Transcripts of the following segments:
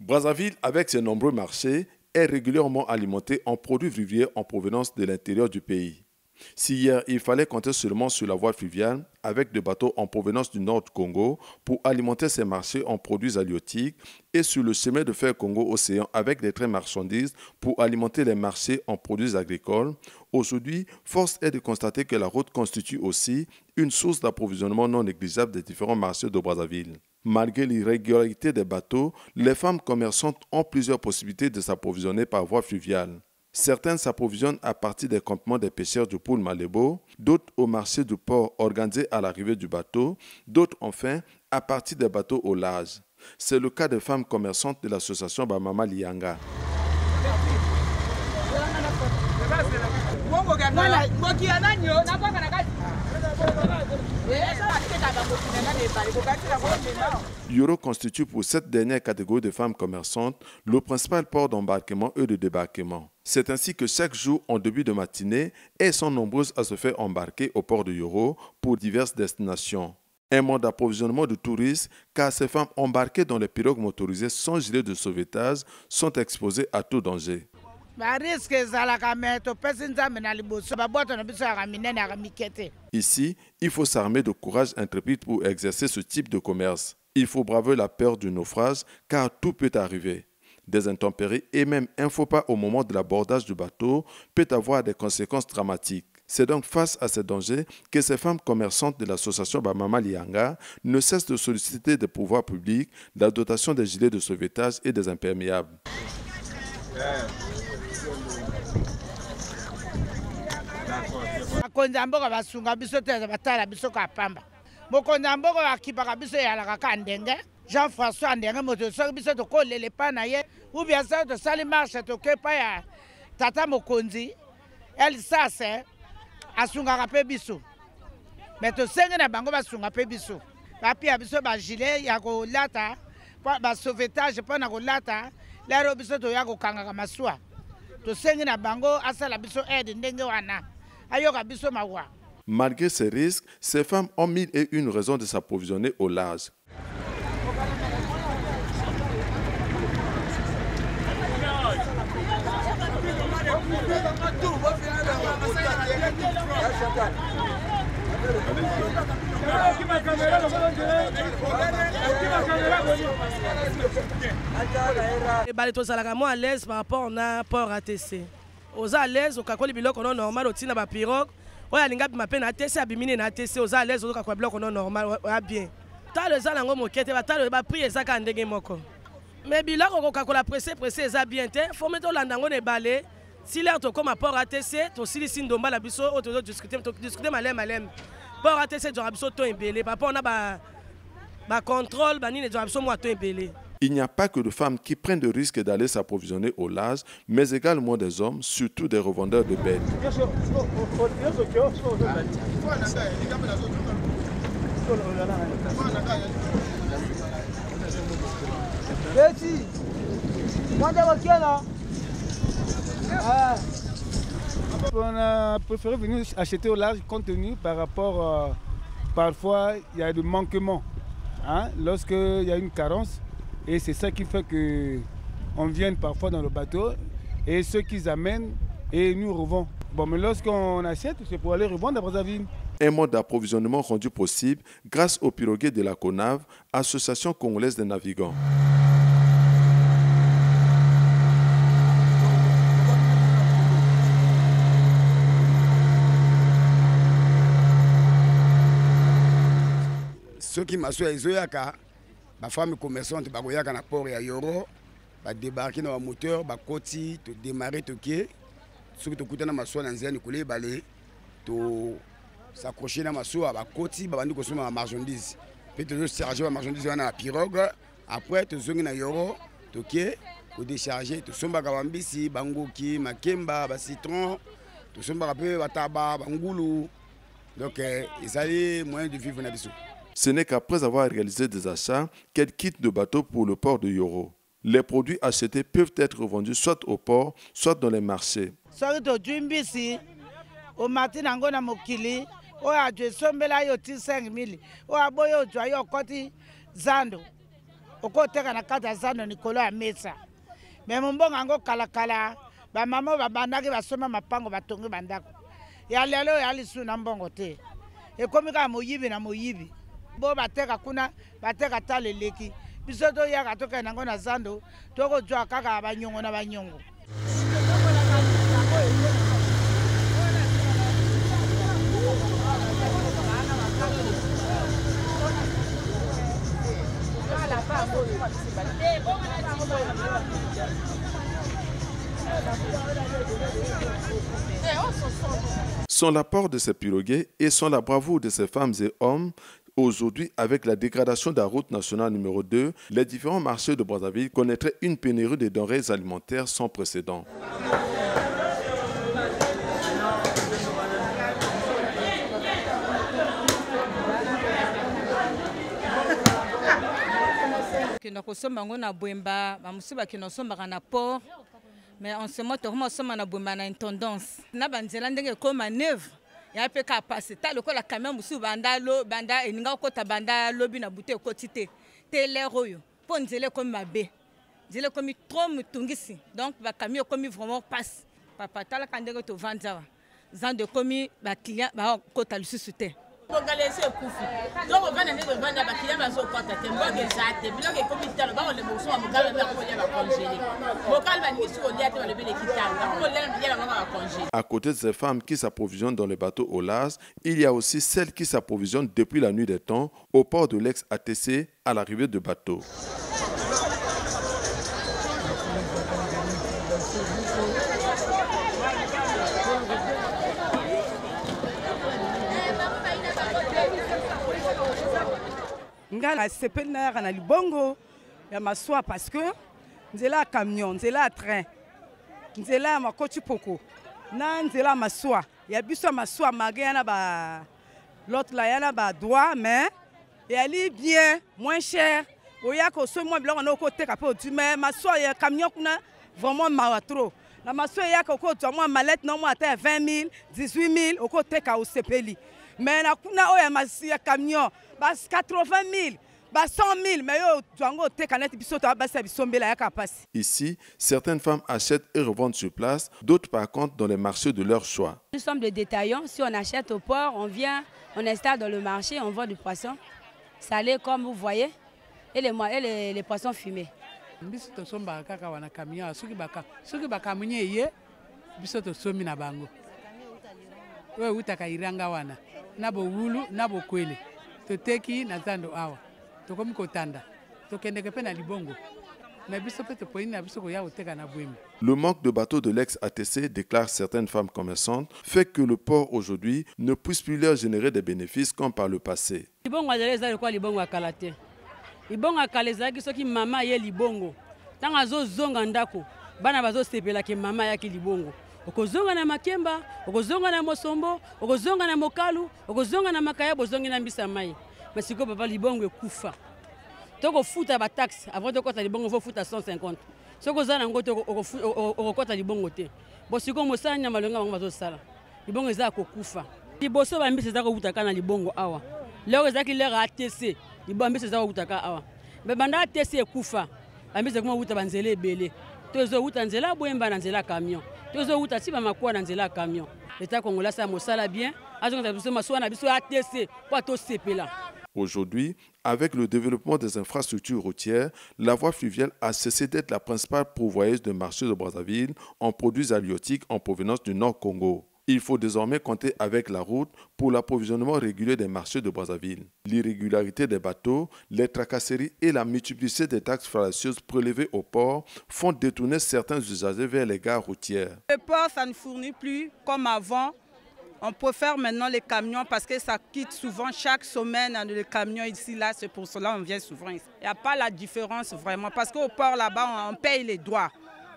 Brazzaville, avec ses nombreux marchés, est régulièrement alimentée en produits vivriers en provenance de l'intérieur du pays. Si hier, il fallait compter seulement sur la voie fluviale, avec des bateaux en provenance du nord du Congo pour alimenter ces marchés en produits halieutiques, et sur le chemin de fer Congo-Océan avec des trains marchandises pour alimenter les marchés en produits agricoles, aujourd'hui, force est de constater que la route constitue aussi une source d'approvisionnement non négligeable des différents marchés de Brazzaville. Malgré l'irrégularité des bateaux, les femmes commerçantes ont plusieurs possibilités de s'approvisionner par voie fluviale. Certaines s'approvisionnent à partir des campements des pêcheurs du Poul Malebo, d'autres au marché du port organisé à l'arrivée du bateau, d'autres enfin à partir des bateaux au large. C'est le cas des femmes commerçantes de l'association Bamama Lianga. Yoro constitue pour cette dernière catégorie de femmes commerçantes le principal port d'embarquement et de débarquement. C'est ainsi que chaque jour, en début de matinée, elles sont nombreuses à se faire embarquer au port de Yoro pour diverses destinations. Un mode d'approvisionnement de touristes, car ces femmes embarquées dans les pirogues motorisées sans gilet de sauvetage sont exposées à tout danger. Ici, il faut s'armer de courage intrépide pour exercer ce type de commerce. Il faut braver la peur du naufrage, car tout peut arriver. Des intempéries et même un faux pas au moment de l'abordage du bateau peut avoir des conséquences dramatiques. C'est donc face à ces dangers que ces femmes commerçantes de l'association Bamama Lianga ne cessent de solliciter des pouvoirs publics la dotation des gilets de sauvetage et des imperméables. Jean-François Ndenge moto so biso to kolele pa na ye ou bien ça de sali marche to ke pa ya tata mokonzi elle ça c'est asunga pe biso mais to senga na bango basunga pe biso ba pia biso ba gilet ya ko lata ba sauvetage pa na ko lata lero biso to ya ko kanga maswa to senga na bango asala biso aide ndenge wana ayoka biso mawa. Malgré ces risques, ces femmes ont mille et une raisons de s'approvisionner au large. À l'aise par rapport à port ATC. Aux à l'aise, au cas où les bilocs sont normal, au tina ba pirogue. Ouais, les gars, ma peine ATC, abimine na ATC, aux à l'aise, au cas où les bilocs sont normal, ouais bien. T'as le zala ngo moquette, t'as le prix et ça quand ndenge moko. Mais biloc au cas où la pressé ça bien te. Faut mettre l'andango ne balé. Si l'air to comme à port ATC, to si sin domba la biso, au to discuter malem. Port ATC de rabiso to embelé. Papa on a ba contrôle, ba ni ne rabiso moi to embelé. Il n'y a pas que de femmes qui prennent le risque d'aller s'approvisionner au large, mais également des hommes, surtout des revendeurs de bêtes. On a préféré venir acheter au large compte tenu par rapport, parfois il y a des manquements, hein, lorsqu'il y a une carence. Et c'est ça qui fait qu'on vient parfois dans le bateau et ceux qu'ils amènent et nous revendons. Bon, mais lorsqu'on achète, c'est pour aller revendre à Brazzaville. Un mode d'approvisionnement rendu possible grâce aux pirogues de la CONAV, Association congolaise des navigants. Ceux qui m'assurent les femmes commerçantes qui sont dans le port de Yoro, qui débarquent dans le moteur, qui démarrer, ceux qui sont dans le soin qui s'accrocher dans le soin, qui consommer la marchandise. Puis tu charger la marchandise dans la pirogue, après tu es dans Yoro, tu décharger, tu sommes dans Bambisi, Bangoki, Makemba, Citron, tu sommes dans Tabac, Bangoulou. Donc, il s'agit de moyens de vivre dans le Ce n'est qu'après avoir réalisé des achats qu'elle quitte le bateau pour le port de Yoro. Les produits achetés peuvent être revendus soit au port, soit dans les marchés. okoteka na kati ya zando likolo ya mesa. Me mombongo yango kala ba mama babandaki basoma mapango batongi bandako. Ya lelo ya lisu na mbongo te. Ekomi ka moyibi na moyibi. Bo bateka kuna bateka taleleki. Biso to yaka toka nango na zando toko jwa kaka banyongo na banyongo. Sans l'apport de ces pirogues et sans la bravoure de ces femmes et hommes, aujourd'hui, avec la dégradation de la route nationale numéro 2, les différents marchés de Brazzaville connaîtraient une pénurie de denrées alimentaires sans précédent. Mais en ce moment, nous sommes en une tendance. Nous avons comme un neuf. Il y a un peu de passer. Le camion banda et nous banda lobby na bouteille quotité. Téléroyo. Pour nous comme ma baie. Nous comme trop mutungisi. Donc le camion comme vraiment passe. Papa tala kandego to vendre. Zan de commis ba client ba kota le susute. À côté de ces femmes qui s'approvisionnent dans les bateaux au large, il y a aussi celles qui s'approvisionnent depuis la nuit des temps au port de l'ex-ATC à l'arrivée de bateaux. Ngala sepeli na yaka na libongo ya maswa parce que nzela ya camion, nzela ya train, nzela ya makoti poko na nzela ya maswa ya biso ya maswa mage yana ba l'autre là yana ba droit mais yali bien moins cher oya ko so mo biloko na ko teka pe otu mais maswa ya camion kuna vraiment mawa trop na maswa ya ko to mo mallette no mo ata 20 000 18 000 oko teka o sepeli mais na kuna oya maswa camion bas 80 000, bas 100 000, mais ici, certaines femmes achètent et revendent sur place, d'autres par contre dans les marchés de leur choix. Nous sommes des détaillants. Si on achète au port, on vient, on installe dans le marché, on vend du poisson salé comme vous voyez, et les poissons fumés. Nabo wulu nabo kwele toteki na zando awa tokomi kotanda tokendeke pe na libongo na biso pe topoini na biso koya oteka na bwemi. Le manque de bateaux de l'ex-ATC, déclarent certaines femmes commerçantes, fait que le port aujourd'hui ne puisse plus leur générer des bénéfices comme par le passé. Libongo azaleza kwa libongo akalate. Libongo akaleza ki soki mama ye libongo. Tanga zo zonga ndako bana bazo sepela ke mama yaki libongo. Okozonga na makemba, okozonga na mosombo, okozonga na mokalu, okozonga na makaya, bozongi na mbisa mai. Masiko papa libongo ekufa. Toko futa ba taxe avant de kota libongo faut futa 150. Soko zana ngoto okokota libongo te. Bosiko mosala nyama longa bango bazosala. Libongo eza kokufa. Liboso ba mbisa za ko butaka na libongo awa. Leo ezaki lero ATC, libongo mbisa za ko butaka awa. Be banda ATC ekufa. Ba mbisa kuma buta banzele ebele. Tozo buta nzela boyemba na nzela camion. Aujourd'hui, avec le développement des infrastructures routières, la voie fluviale a cessé d'être la principale pourvoyeuse de marché de Brazzaville en produits halieutiques en provenance du Nord Congo. Il faut désormais compter avec la route pour l'approvisionnement régulier des marchés de Brazzaville. L'irrégularité des bateaux, les tracasseries et la multiplicité des taxes fallacieuses prélevées au port font détourner certains usagers vers les gares routières. Le port, ça ne fournit plus comme avant. On préfère maintenant les camions parce que ça quitte souvent chaque semaine le camion ici, là. C'est pour cela qu'on vient souvent ici. Il n'y a pas la différence vraiment parce qu'au port là-bas, on paye les droits.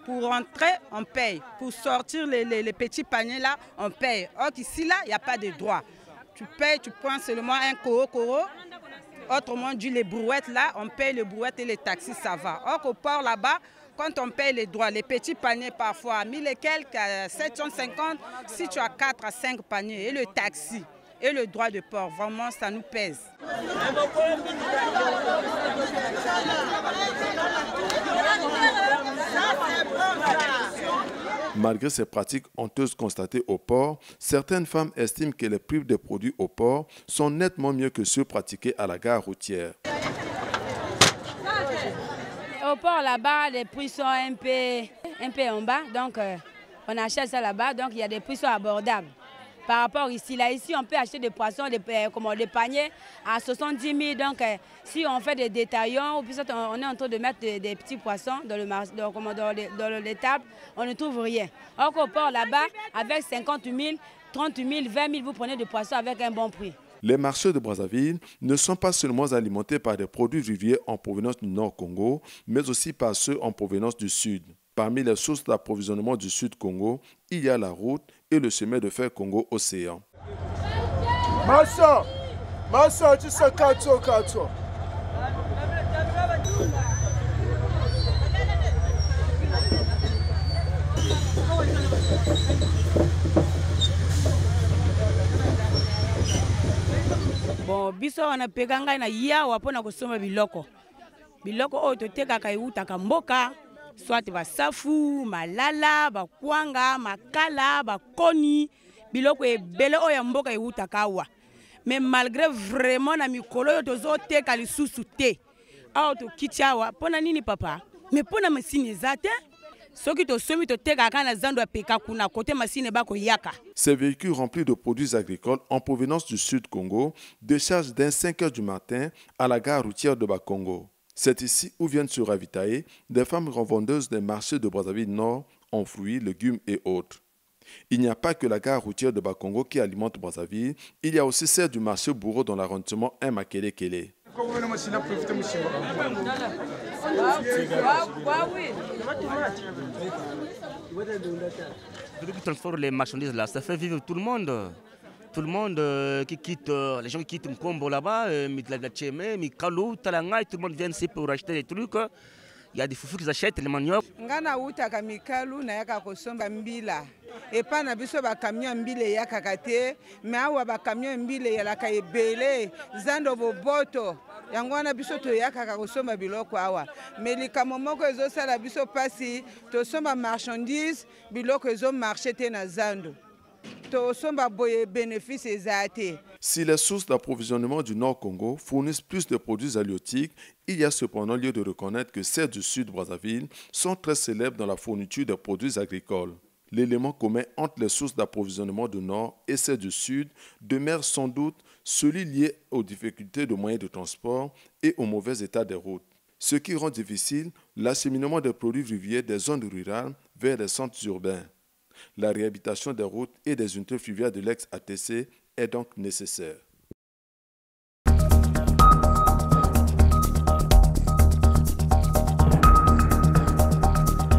Pour rentrer, on paye. Pour sortir les petits paniers là, on paye. Or ici là, il n'y a pas de droit. Tu payes, tu prends seulement un koro. Autrement dit, les brouettes là, on paye les brouettes et les taxis, ça va. Or qu'au port là-bas, quand on paye les droits, les petits paniers parfois à 1000 et quelques, à 750, si tu as 4 à 5 paniers et le taxi et le droit de port. Vraiment, ça nous pèse. Malgré ces pratiques honteuses constatées au port, certaines femmes estiment que les prix des produits au port sont nettement mieux que ceux pratiqués à la gare routière. Au port là-bas, les prix sont un peu en bas, donc on achète ça là-bas, donc il y a des prix sont abordables. Par rapport ici, ici on peut acheter des poissons, des paniers à 70 000, donc si on fait des détaillants, ou puis on est en train de mettre des petits poissons dans les tables, on ne trouve rien. Or qu'au port là-bas, avec 50 000, 30 000, 20 000, vous prenez des poissons avec un bon prix. Les marchés de Brazzaville ne sont pas seulement alimentés par des produits vivriers en provenance du Nord Congo, mais aussi par ceux en provenance du Sud. Parmi les sources d'approvisionnement du Sud Congo, il y a la route et le chemin de fer Congo-Océan. Massa, tu sais kato. Bon, biso wana pekanga na yawa pona kosomba biloko. Biloko oyo totekaka eutaka mboka, soit basafu, malala, bakwanga, makala, bakoni, biloko ebele oyo ya mboka eutaka awa. Mais malgré vraiment na mikolo yo tozoteka lisusu te. Awa tokiti awa, pona nini papa? Mais pona masini eza te. Ces véhicules remplis de produits agricoles en provenance du Sud Congo déchargent dès 5 h du matin à la gare routière de Bakongo. C'est ici où viennent se ravitailler des femmes revendeuses des marchés de Brazzaville Nord en fruits, légumes et autres. Il n'y a pas que la gare routière de Bakongo qui alimente Brazzaville, il y a aussi celle du marché Bourreau dans l'arrondissement Makele-Kele. Celui qui transporte les marchandises là, ça fait vivre tout le monde. Tout le monde qui quitte, les gens qui quittent Mkombo là-bas, Mitladacheme, Mikalou, Talanga, tout le monde vient ici pour acheter des trucs. Il y a des foufous qui achètent les maniocs. Ngana utaka Mikalu na yaka kosomba mbila. Et pas na biso ba camion mbile yaka kate, mais awa ba camion mbile ya la kaebele, zando boboto. Yango wana biso to yaka kosomba biloko awa. Mais likamo moko ezo sala biso pasi, to somba marchandise, biloko ezo marché te na zando. Si les sources d'approvisionnement du Nord Congo fournissent plus de produits halieutiques, il y a cependant lieu de reconnaître que celles du Sud Brazzaville sont très célèbres dans la fourniture de produits agricoles. L'élément commun entre les sources d'approvisionnement du Nord et celles du Sud demeure sans doute celui lié aux difficultés de moyens de transport et au mauvais état des routes, ce qui rend difficile l'acheminement des produits vivriers des zones rurales vers les centres urbains. La réhabilitation des routes et des unités fluviales de l'ex-ATC est donc nécessaire.